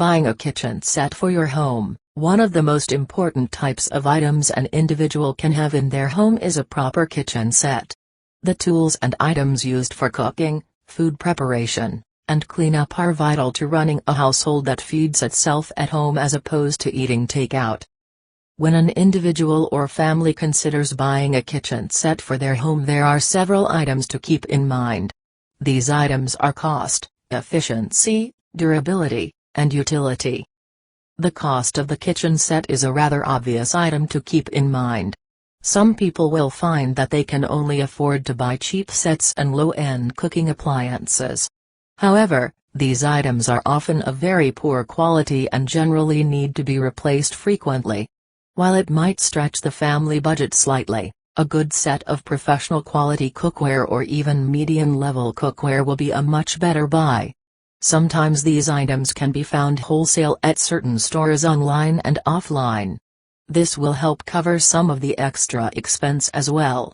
Buying a kitchen set for your home, one of the most important types of items an individual can have in their home is a proper kitchen set. The tools and items used for cooking, food preparation, and cleanup are vital to running a household that feeds itself at home as opposed to eating takeout. When an individual or family considers buying a kitchen set for their home, there are several items to keep in mind. These items are cost, efficiency, durability, and utility. The cost of the kitchen set is a rather obvious item to keep in mind. Some people will find that they can only afford to buy cheap sets and low-end cooking appliances. However, these items are often of very poor quality and generally need to be replaced frequently. While it might stretch the family budget slightly, a good set of professional quality cookware or even medium-level cookware will be a much better buy. Sometimes these items can be found wholesale at certain stores online and offline. This will help cover some of the extra expense as well.